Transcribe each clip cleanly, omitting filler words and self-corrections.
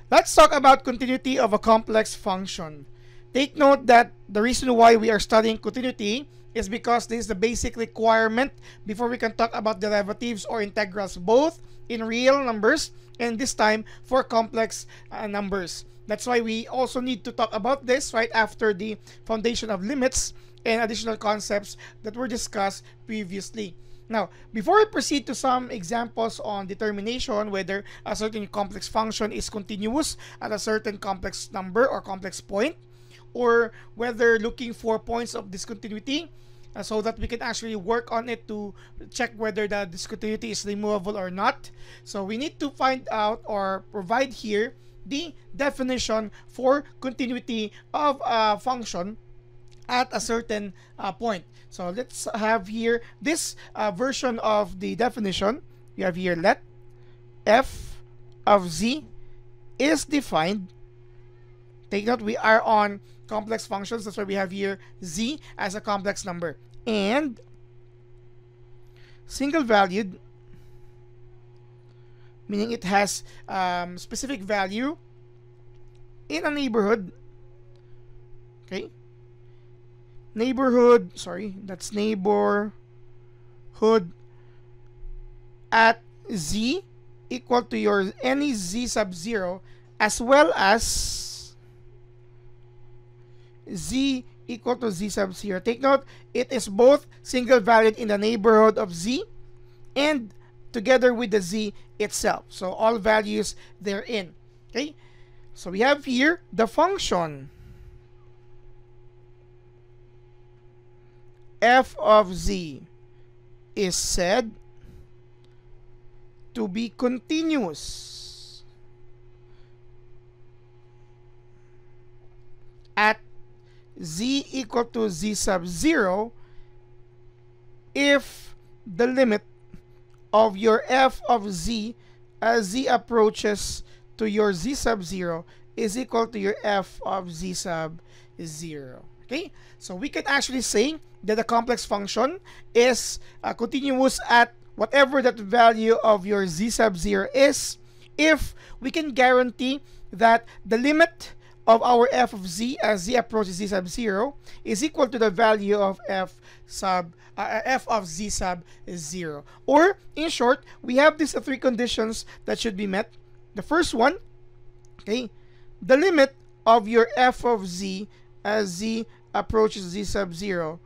Let's talk about continuity of a complex function. Take note that the reason why we are studying continuity is because this is the basic requirement before we can talk about derivatives or integrals, both in real numbers and this time for complex numbers. That's why we also need to talk about this right after the foundation of limits and additional concepts that were discussed previously. Now, before we proceed to some examples on determination whether a certain complex function is continuous at a certain complex number or complex point, or whether looking for points of discontinuity so that we can actually work on it to check whether the discontinuity is removable or not. So we need to find out or provide here the definition for continuity of a function at a certain point. So let's have here this version of the definition. We have here let f of z is defined. Take note, we are on complex functions. That's why we have here z as a complex number. And single valued, meaning it has specific value in a neighborhood. Okay. That's neighborhood at z equal to your any z sub 0 as well as z equal to z sub 0. Take note, it is both single valued in the neighborhood of z and together with the z itself. So all values therein. Okay? So we have here the function f of z is said to be continuous at z equal to z sub 0 if the limit of your f of z as z approaches to your z sub 0 is equal to your f of z sub 0. Okay, so we can actually say that the complex function is continuous at whatever that value of your z sub 0 is if we can guarantee that the limit of our f of z as z approaches z sub 0 is equal to the value of f of z sub 0. Or in short, we have these three conditions that should be met. The first one, okay, the limit of your f of z as z approaches z sub 0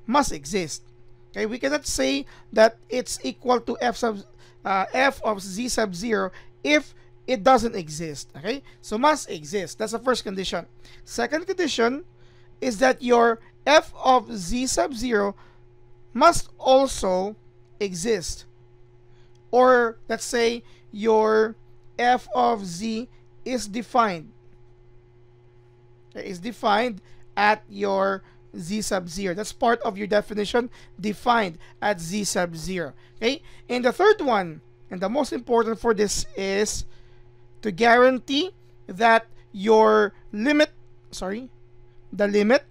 must exist. Okay, we cannot say that it's equal to f of z sub 0 if it doesn't exist. Okay, so must exist. That's the first condition. Second condition is that your f of z sub 0 must also exist. Or let's say your f of z is defined. Okay, is defined at your z sub 0. That's part of your definition, defined at z sub 0. Okay, and the third one, and the most important for this, is to guarantee that your limit, the limit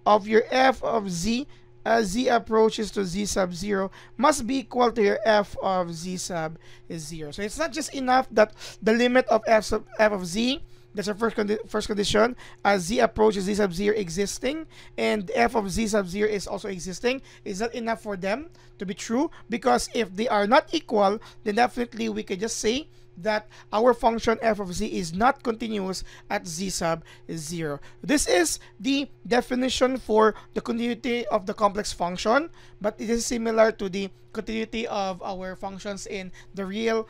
of your f of z as z approaches to z sub 0 must be equal to your f of z sub 0. So it's not just enough that the limit of f of z, that's our first condition, as z approaches z sub 0 existing, and f of z sub 0 is also existing. Is that enough for them to be true? Because if they are not equal, then definitely we can just say that our function f of z is not continuous at z sub 0. This is the definition for the continuity of the complex function, but it is similar to the continuity of our functions in the real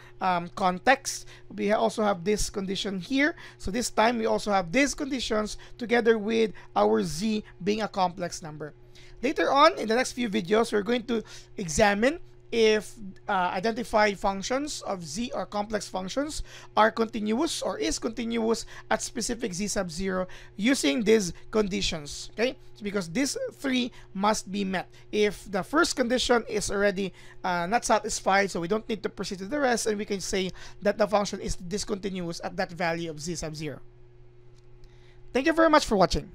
context. We also have this condition here. So this time we also have these conditions together with our z being a complex number. Later on in the next few videos, we're going to examine if identified functions of z or complex functions are continuous or is continuous at specific z sub 0 using these conditions. Okay, so because these three must be met. If the first condition is already not satisfied, so we don't need to proceed to the rest, and we can say that the function is discontinuous at that value of z sub 0. Thank you very much for watching.